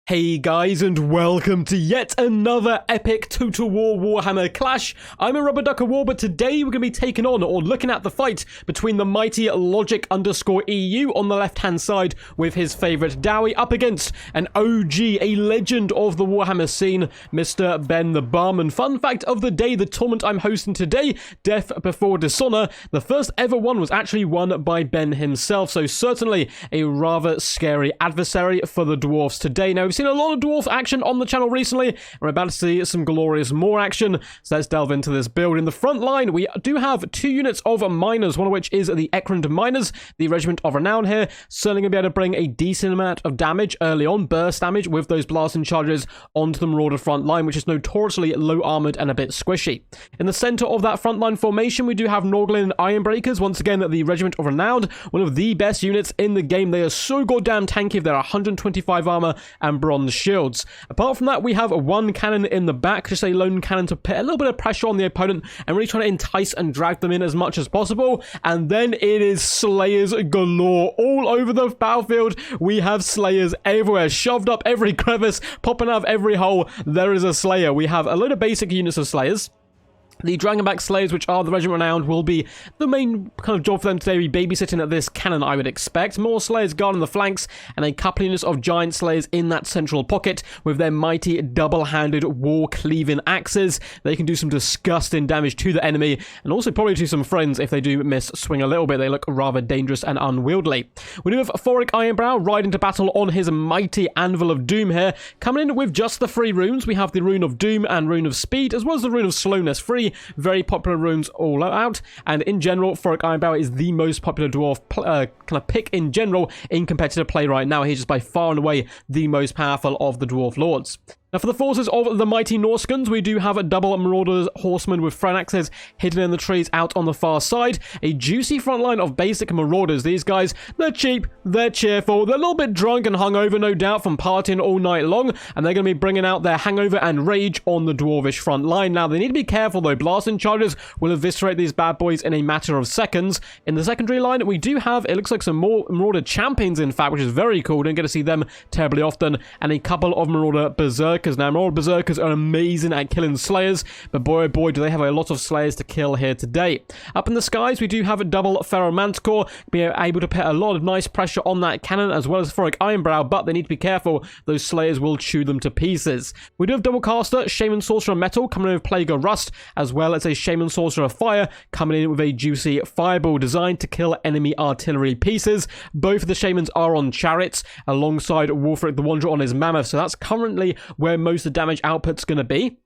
Hey guys, and welcome to yet another epic Total War Warhammer Clash. I'm a Rubber Duck of War, but today we're going to be taking on, or looking at the fight between the mighty Logic_EU on the left-hand side with his favourite Dowie up against an OG, a legend of the Warhammer scene, Mr. Ben the Barman. Fun fact of the day, the tournament I'm hosting today, Death Before Dishonor, the first ever one was actually won by Ben himself, so certainly a rather scary adversary for the Dwarfs today. Now, we've seen a lot of dwarf action on the channel recently. We're about to see some glorious more action, so let's delve into this build. In the front line, we do have two units of miners, one of which is the Ekrand Miners, the Regiment of Renown here. Certainly going to be able to bring a decent amount of damage early on, burst damage with those blasting charges onto the Marauder front line, which is notoriously low armored and a bit squishy. In the center of that front line formation, we do have Norglin and Ironbreakers, once again the Regiment of Renown, one of the best units in the game. They are so goddamn tanky. They're 125 armor and bronze shields. Apart from that, we have one cannon in the back, just a lone cannon to put a little bit of pressure on the opponent and really trying to entice and drag them in as much as possible. And then it is Slayers galore all over the battlefield. We have Slayers everywhere, shoved up every crevice, popping out of every hole. There is a Slayer. We have a load of basic units of Slayers. The Dragonback Slayers, which are the Regiment Renowned, will be the main kind of job for them today, be babysitting at this cannon, I would expect. More Slayers guarding the flanks, and a couple units of Giant Slayers in that central pocket with their mighty double-handed war-cleaving axes. They can do some disgusting damage to the enemy, and also probably to some friends if they do miss swing a little bit. They look rather dangerous and unwieldy. We do have Thoric Ironbrow riding to battle on his mighty Anvil of Doom here. Coming in with just the three runes, we have the Rune of Doom and Rune of Speed, as well as the Rune of Slowness. Three very popular runes all out, and in general, Thoric Ironbrow is the most popular dwarf kind of pick in general in competitive play right now. He's just by far and away the most powerful of the dwarf lords. Now, for the forces of the mighty Norscans, we do have a double Marauders horsemen with Thronaxes hidden in the trees out on the far side. A juicy front line of basic Marauders. These guys, they're cheap, they're cheerful, they're a little bit drunk and hungover, no doubt, from partying all night long, and they're going to be bringing out their hangover and rage on the dwarvish front line. Now, they need to be careful, though. Blasting charges will eviscerate these bad boys in a matter of seconds. In the secondary line, we do have, it looks like some more Marauder champions, in fact, which is very cool. Don't get to see them terribly often, and a couple of Marauder Berserkers. Now, Marauder Berserkers are amazing at killing Slayers, but boy oh boy do they have a lot of Slayers to kill here today. Up in the skies, we do have a double Feral Manticore, being able to put a lot of nice pressure on that cannon, as well as Thoric Ironbrow, but they need to be careful. Those Slayers will chew them to pieces. We do have double caster, Shaman Sorcerer Metal, coming in with Plague of Rust, as well as a Shaman Sorcerer Fire, coming in with a juicy Fireball designed to kill enemy artillery pieces. Both of the Shamans are on chariots, alongside Warfric the Wanderer on his Mammoth, so that's currently where most of the damage output's going to be.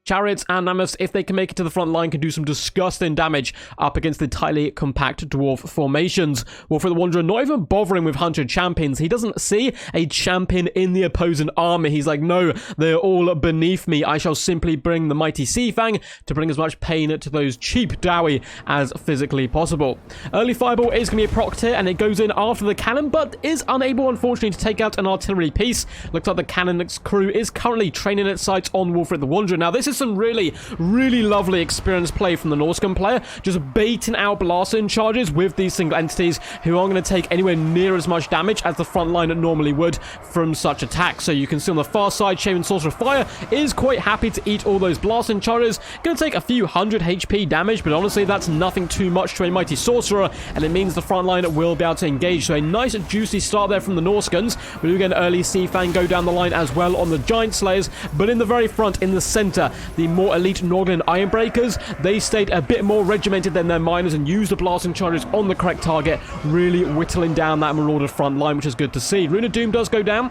Chariots and Mammoths, if they can make it to the front line, can do some disgusting damage up against the tightly compact dwarf formations. Warfric the Wanderer not even bothering with Hunter champions. He doesn't see a champion in the opposing army. He's like, no, they're all beneath me. I shall simply bring the mighty Seafang to bring as much pain to those cheap Dowie as physically possible. Early Fireball is going to be a proc tier, and it goes in after the cannon, but is unable, unfortunately, to take out an artillery piece. Looks like the cannon's crew is currently training its sights on Warfric the Wanderer. Now, this is some really lovely experienced play from the Norscan player, just baiting out blasting charges with these single entities who aren't going to take anywhere near as much damage as the front line normally would from such attacks. So you can see on the far side, Shaman Sorcerer Fire is quite happy to eat all those blasting charges. Going to take a few hundred HP damage, but honestly that's nothing too much to a mighty sorcerer, and it means the front line will be able to engage. So a nice juicy start there from the Norscans. We do get an early Seafang go down the line as well on the Giant Slayers, but in the very front, in the center, the more elite Norglin Ironbreakers, they stayed a bit more regimented than their miners and used the blasting charges on the correct target, really whittling down that Marauder front line, which is good to see. Rune of Doom does go down.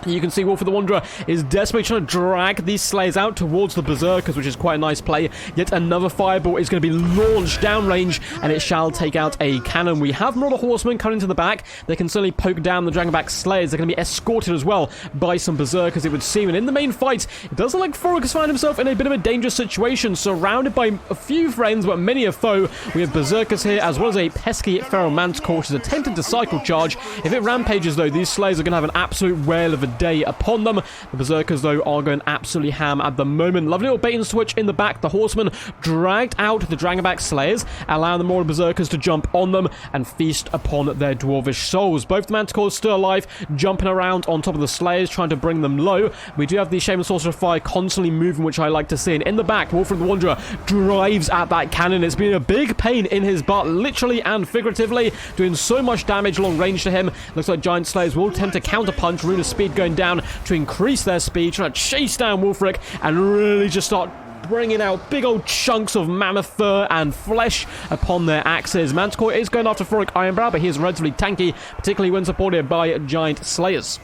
You can see Warfric the Wanderer is desperately trying to drag these Slayers out towards the Berserkers, which is quite a nice play. Yet another Fireball is going to be launched downrange, and it shall take out a cannon. We have Marauder Horsemen coming to the back. They can certainly poke down the Dragonback Slayers. They're going to be escorted as well by some Berserkers, it would seem. And in the main fight, it does look like Thoric has found himself in a bit of a dangerous situation, surrounded by a few friends, but many a foe. We have Berserkers here, as well as a pesky Feral Manticore, which is attempting to cycle charge. If it rampages, though, these Slayers are going to have an absolute whale of a day upon them. The Berserkers, though, are going absolutely ham at the moment. Lovely little bait and switch in the back. The Horsemen dragged out the Dragonback Slayers, allowing the more Berserkers to jump on them and feast upon their Dwarvish souls. Both the Manticores still alive, jumping around on top of the Slayers, trying to bring them low. We do have the Shaman Sorcerer Fire constantly moving, which I like to see. And in the back, Wolfric the Wanderer drives at that cannon. It's been a big pain in his butt, literally and figuratively, doing so much damage long range to him. Looks like Giant Slayers will attempt to counterpunch. Runa's speed going down to increase their speed, trying to chase down Wolfric and really just start bringing out big old chunks of mammoth fur and flesh upon their axes. Manticore is going after Thoric Ironbrow, but he is relatively tanky, particularly when supported by Giant Slayers.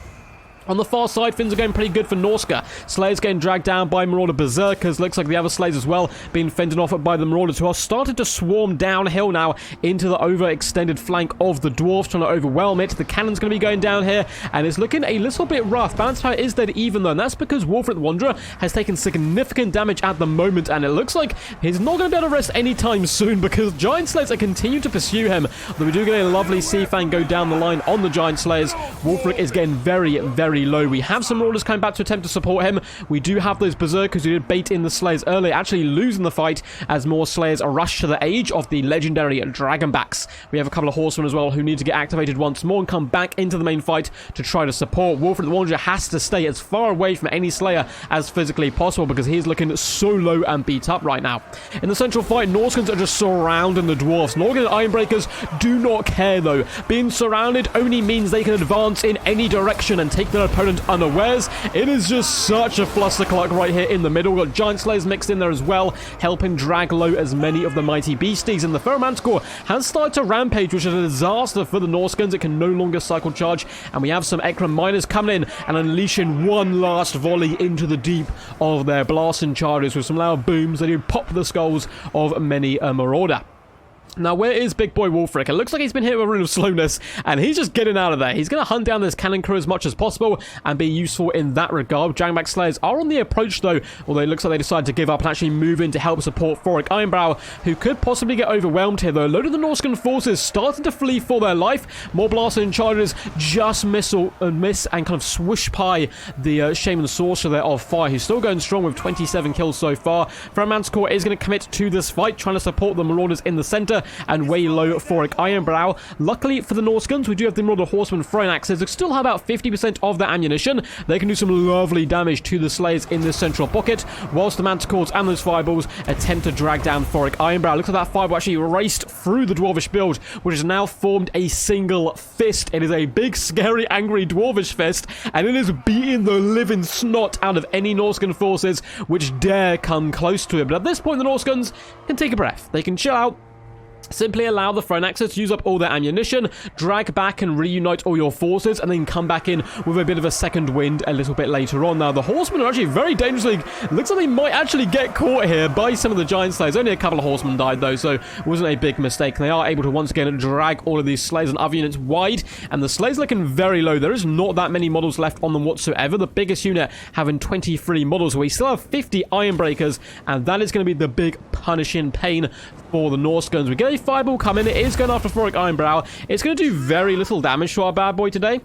On the far side, things are going pretty good for Norsca. Slayers getting dragged down by Marauder Berserkers. Looks like the other Slayers as well being fended off by the Marauders, who are starting to swarm downhill now into the overextended flank of the Dwarfs, trying to overwhelm it. The cannon's going to be going down here, and it's looking a little bit rough. Balance power is dead even, though, and that's because Wolfric the Wanderer has taken significant damage at the moment, and it looks like he's not going to be able to rest anytime soon because Giant Slayers are continuing to pursue him. Though we do get a lovely Sea Fang go down the line on the Giant Slayers, Wolfric is getting very, very low. We have some Marauders coming back to attempt to support him. We do have those Berserkers who did bait in the Slayers earlier, actually losing the fight as more Slayers are rushed to the aid of the legendary Dragonbacks. We have a couple of Horsemen as well who need to get activated once more and come back into the main fight to try to support. Wolfric the Wanderer has to stay as far away from any Slayer as physically possible because he's looking so low and beat up right now. In the central fight, Norscans are just surrounding the Dwarfs. Norgan and Ironbreakers do not care though. Being surrounded only means they can advance in any direction and take their opponent unawares. It is just such a flustercluck right here in the middle. We've got Giant Slayers mixed in there as well, helping drag low as many of the mighty beasties. And the Ferromanticore has started to rampage, which is a disaster for the Norscans. It can no longer cycle charge. And we have some Ekram miners coming in and unleashing one last volley into the deep of their blasting charges with some loud booms that do pop the skulls of many a marauder. Now, where is Big Boy Wolfric? It looks like he's been hit with a rune of slowness, and he's just getting out of there. He's going to hunt down this cannon crew as much as possible and be useful in that regard. Dragonback Slayers are on the approach, though, although it looks like they decided to give up and actually move in to help support Thoric Ironbrow, who could possibly get overwhelmed here, though. A load of the Norscan forces starting to flee for their life. More blasting charges just miss and kind of swish by the Shaman Sorcerer there of Fire, who's still going strong with 27 kills so far. Ferromanticore is going to commit to this fight, trying to support the Marauders in the center and way low Thoric Ironbrow. Luckily for the Norscans, we do have the Marauder Horsemen throwing axes. They still have about 50% of their ammunition. They can do some lovely damage to the Slayers in this central pocket, whilst the Manticores and those Fireballs attempt to drag down Thoric Ironbrow. Looks like that Fireball actually raced through the Dwarvish build, which has now formed a single fist. It is a big, scary, angry Dwarvish fist, and it is beating the living snot out of any Norscan forces which dare come close to it. But at this point, the Norscans can take a breath. They can chill out. Simply allow the Throne Axes to use up all their ammunition, drag back and reunite all your forces, and then come back in with a bit of a second wind a little bit later on. Now, the Horsemen are actually very dangerously... Looks like they might actually get caught here by some of the Giant Slayers. Only a couple of Horsemen died, though, so it wasn't a big mistake. They are able to once again drag all of these Slayers and other units wide, and the Slayers looking very low. There is not that many models left on them whatsoever. The biggest unit having 23 models. We still have 50 Ironbreakers, and that is going to be the big punishing pain for the Norscans. We get a Fireball coming. It is going after Thoric Ironbrow. It's going to do very little damage to our bad boy today.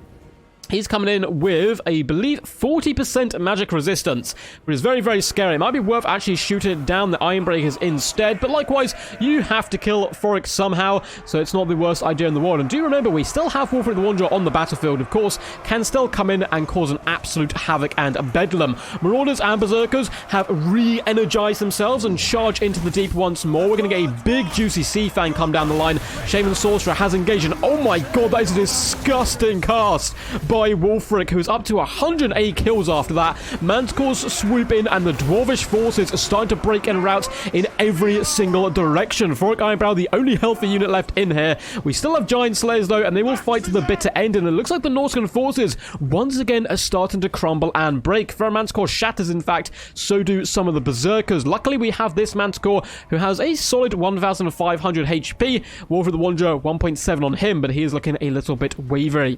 He's coming in with, I believe, 40% magic resistance, which is very, very scary. It might be worth actually shooting down the Ironbreakers instead, but likewise, you have to kill Thoric somehow, so it's not the worst idea in the world. And do remember, we still have Wolfric the Wanderer on the battlefield, of course, can still come in and cause an absolute havoc and bedlam. Marauders and Berserkers have re-energized themselves and charge into the deep once more. We're going to get a big, juicy Sea Fang come down the line. Shaman Sorcerer has engaged, and oh my god, that is a disgusting cast by Wolfric, who is up to 108 kills after that. Manticores swoop in, and the Dwarvish forces are starting to break en route in every single direction. Thoric Ironbrow, the only healthy unit left in here. We still have Giant Slayers, though, and they will fight to the bitter end, and it looks like the Norscan forces once again are starting to crumble and break. Ferromanticore shatters, in fact, so do some of the Berserkers. Luckily, we have this Manticore, who has a solid 1,500 HP. Wolfric the Wanderer, 1.7 on him, but he is looking a little bit wavery.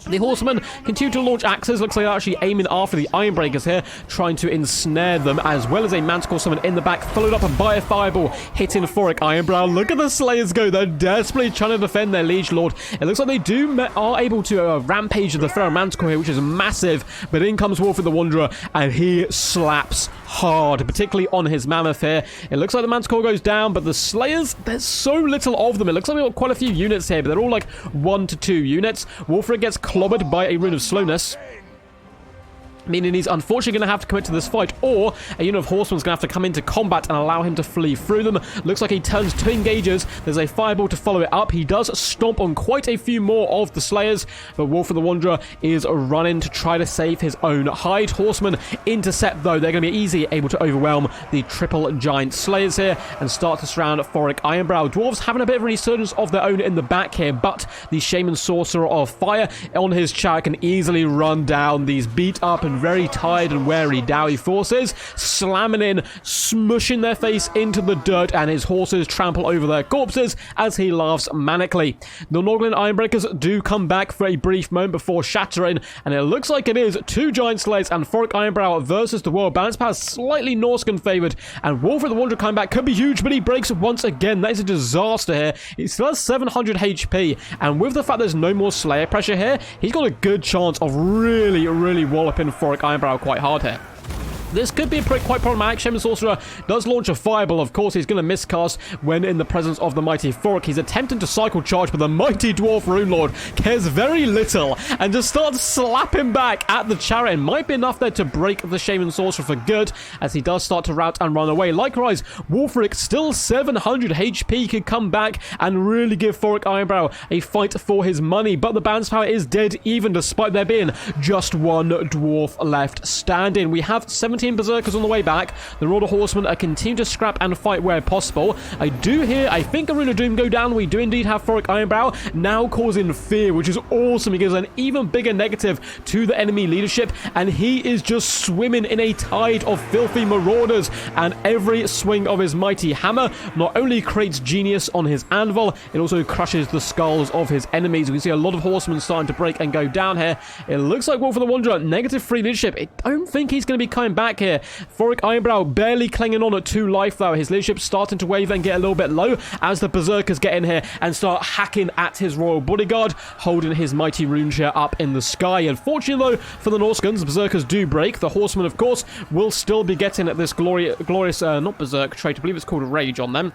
The horsemen continue to launch axes. Looks like they're actually aiming after the Ironbreakers here, trying to ensnare them, as well as a Manticore summon in the back, followed up by a fireball, hitting Thoric Ironbrow. Look at the Slayers go. They're desperately trying to defend their Liege Lord. It looks like they are able to rampage the Pharaoh Manticore here, which is massive, but in comes Wolf of the Wanderer, and he slaps hard, particularly on his Mammoth here. It looks like the Manticore goes down, but the Slayers, there's so little of them. It looks like we've got quite a few units here, but they're all like 1 to 2 units. Wolfric gets clobbered by a Rune of Slowness, meaning he's unfortunately going to have to commit to this fight, or a unit of horsemen's going to have to come into combat and allow him to flee through them. Looks like he turns 2 engages. There's a fireball to follow it up. He does stomp on quite a few more of the Slayers, but Wolf of the Wanderer is running to try to save his own hide. Horsemen intercept, though. They're going to be easily able to overwhelm the triple giant Slayers here and start to surround Thoric Ironbrow. Dwarves having a bit of a resurgence of their own in the back here, but the Shaman Sorcerer of Fire on his chariot can easily run down these beat up and very tired and wary Dowie forces, slamming in, smushing their face into the dirt, and his horses trample over their corpses as he laughs manically. The Norglen Ironbreakers do come back for a brief moment before shattering, and it looks like it is 2 giant Slayers and Thoric Ironbrow versus the world. Balance power slightly Norscan favored, and Wolf of the Wanderer coming back could be huge, but he breaks once again. That is a disaster here. He still has 700 HP, and with the fact there's no more Slayer pressure here, he's got a good chance of really walloping Thoric Ironbrow quite hard here. This could be quite problematic. Shaman Sorcerer does launch a fireball. Of course, he's going to miscast when in the presence of the mighty Thoric. He's attempting to cycle charge, but the mighty Dwarf Rune Lord cares very little and just starts slapping back at the chariot. It might be enough there to break the Shaman Sorcerer for good, as he does start to rout and run away. Likewise, Wolfric, still 700 HP, could come back and really give Thoric Ironbrow a fight for his money, but the balance power is dead, even despite there being just 1 dwarf left standing. We have 17 Berserkers on the way back. The Royal Horsemen are continuing to scrap and fight where possible. I do hear, I think, a Rune of Doom go down. We do indeed have Thoric Ironbrow now causing fear, which is awesome. He gives an even bigger negative to the enemy leadership, and he is just swimming in a tide of filthy marauders, and every swing of his mighty hammer not only creates genius on his anvil, it also crushes the skulls of his enemies. We see a lot of horsemen starting to break and go down here. It looks like Wolf of the Wanderer, -3 leadership. I don't think he's going to be coming back here. Thoric Ironbrow barely clinging on at 2 life, though. His leadership starting to waver and get a little bit low as the Berserkers get in here and start hacking at his royal bodyguard, holding his mighty rune chair up in the sky. Unfortunately, though, for the Norscans, the Berserkers do break. The Horsemen, of course, will still be getting at this glorious, not Berserk trait, I believe it's called Rage on them.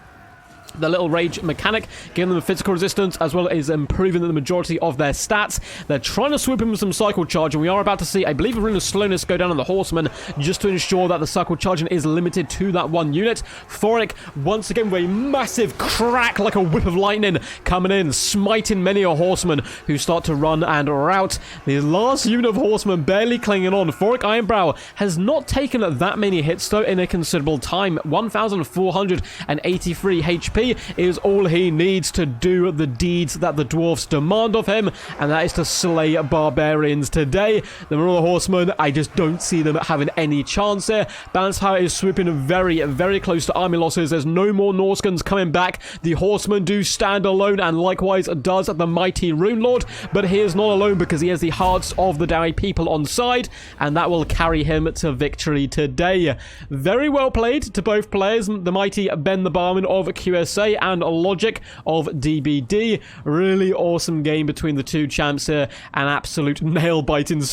The little rage mechanic, giving them physical resistance as well as improving the majority of their stats. They're trying to swoop in with some cycle charge, and we are about to see, I believe, a Rune of Slowness go down on the Horseman just to ensure that the cycle charging is limited to that 1 unit. Thoric, once again, with a massive crack like a whip of lightning coming in, smiting many a horseman who start to run and rout. The last unit of horsemen barely clinging on. Thoric Ironbrow has not taken that many hits, though, in a considerable time. 1,483 HP is all he needs to do the deeds that the dwarfs demand of him, and that is to slay barbarians today. The Royal Horsemen, I just don't see them having any chance there. Balance power is swooping very close to army losses. There's no more Norscans coming back. The Horsemen do stand alone, and likewise does the mighty Rune Lord, but he is not alone because he has the hearts of the Dowie people on side, and that will carry him to victory today. Very well played to both players. The mighty Ben the Barman of QSA and Logic of DBD. Really awesome game between the 2 champs here. An absolute nail-biting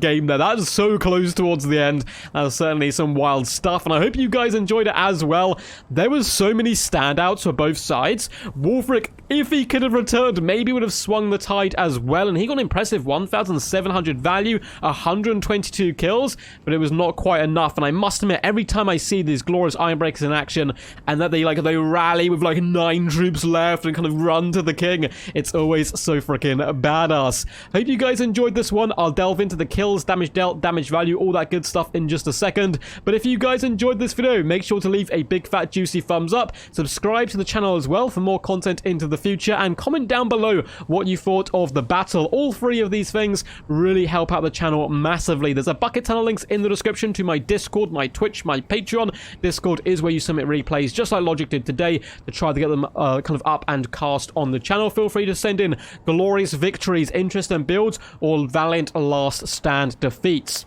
game there. That is so close towards the end. That was certainly some wild stuff, and I hope you guys enjoyed it as well. There was so many standouts for both sides. Wolfric, if he could have returned, maybe would have swung the tide as well, and he got an impressive 1,700 value, 122 kills, but it was not quite enough. And I must admit, every time I see these glorious Ironbreakers in action and that they rally with 9 troops left and kind of run to the king, it's always so freaking badass. Hope you guys enjoyed this one. I'll delve into the kills, damage dealt, damage value, all that good stuff in just a second. But if you guys enjoyed this video, make sure to leave a big fat juicy thumbs up, subscribe to the channel as well for more content into the future, and comment down below what you thought of the battle. All 3 of these things really help out the channel massively. There's a bucket ton of links in the description to my Discord, my Twitch, my Patreon. Discord is where you submit replays just like Logic did today. to try to get them kind of up and cast on the channel. Feel free to send in glorious victories, interesting builds, or valiant last stand defeats.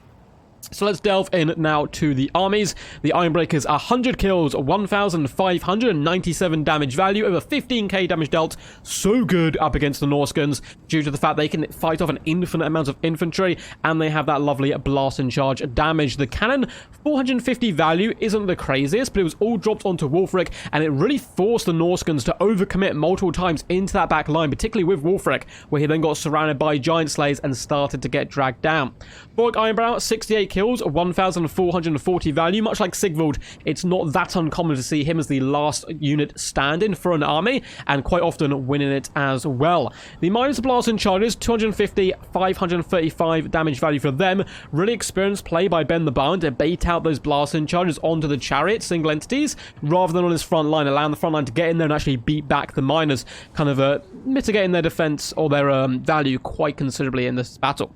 So let's delve in now to the armies. The Ironbreakers, 100 kills, 1,597 damage value, over 15k damage dealt. So good up against the Norscans due to the fact they can fight off an infinite amount of infantry, and they have that lovely blast and charge damage. The cannon, 450 value, isn't the craziest, but it was all dropped onto Wulfric, and it really forced the Norscans to overcommit multiple times into that back line, particularly with Wulfric, where he then got surrounded by giant slayers and started to get dragged down. Borg Ironbrow, 68 kills, 1,440 value. Much like Sigvald, it's not that uncommon to see him as the last unit standing for an army, and quite often winning it as well. The Minus Blast and Charges, 250, 535 damage value for them. Really experienced play by Ben the Barn to bait out those Blast and Charges onto the chariot, single entities, rather than on his front line, allowing the front line to get in there and actually beat back the Miners, kind of mitigating their defense or their value quite considerably in this battle.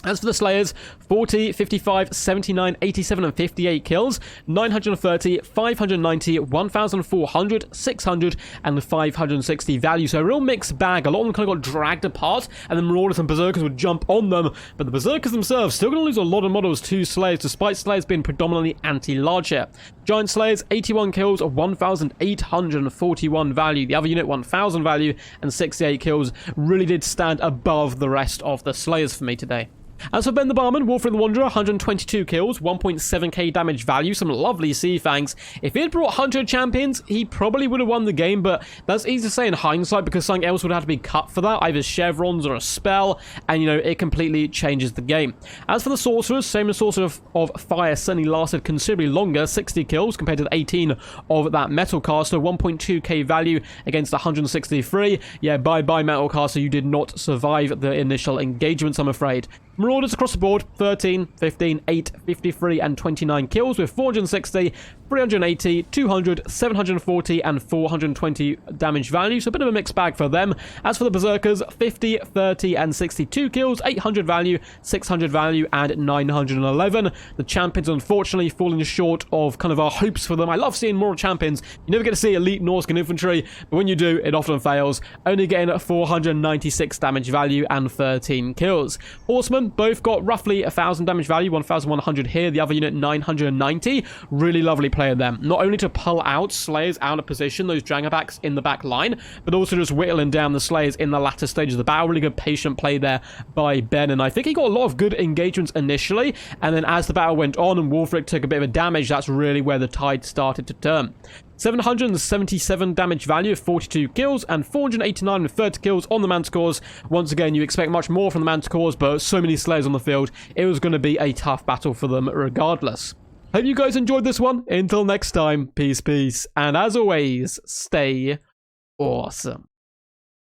As for the Slayers, 40, 55, 79, 87, and 58 kills, 930, 590, 1,400, 600, and 560 value. So a real mixed bag. A lot of them kind of got dragged apart, and then Marauders and Berserkers would jump on them. But the Berserkers themselves still going to lose a lot of models to Slayers, despite Slayers being predominantly anti-large here. Giant Slayers, 81 kills, 1,841 value. The other unit, 1,000 value, and 68 kills. Really did stand above the rest of the Slayers for me today. As for Ben the Barman, Wolfred the Wanderer, 122 kills, 1.7k damage value, some lovely sea fangs. If he had brought 100 champions, he probably would have won the game, but that's easy to say in hindsight because something else would have to be cut for that, either chevrons or a spell, and you know, it completely changes the game. As for the Sorcerers, same as Sorcerer of Fire certainly lasted considerably longer, 60 kills compared to the 18 of that Metalcaster, 1.2k value against 163. Yeah, bye-bye Metalcaster, you did not survive the initial engagements, I'm afraid. Marauders across the board, 13, 15, 8, 53, and 29 kills with 460, 380, 200, 740, and 420 damage value, so a bit of a mixed bag for them. As for the Berserkers, 50, 30, and 62 kills, 800 value, 600 value, and 911. The Champions, unfortunately, falling short of kind of our hopes for them. I love seeing more champions. You never get to see elite Norscan infantry, but when you do, it often fails. Only getting 496 damage value and 13 kills. Horsemen both got roughly 1,000 damage value, 1,100 here, the other unit 990. Really lovely play of them. Not only to pull out Slayers out of position, those Dragabacks in the back line, but also just whittling down the Slayers in the latter stages of the battle. Really good patient play there by Ben, and I think he got a lot of good engagements initially, and then as the battle went on and Wulfric took a bit of damage, that's really where the tide started to turn. 777 damage value of 42 kills and 489 with 30 kills on the Manticores. Once again, you expect much more from the Manticores, but so many Slayers on the field, it was going to be a tough battle for them regardless. Hope you guys enjoyed this one. Until next time, peace, and as always, stay awesome.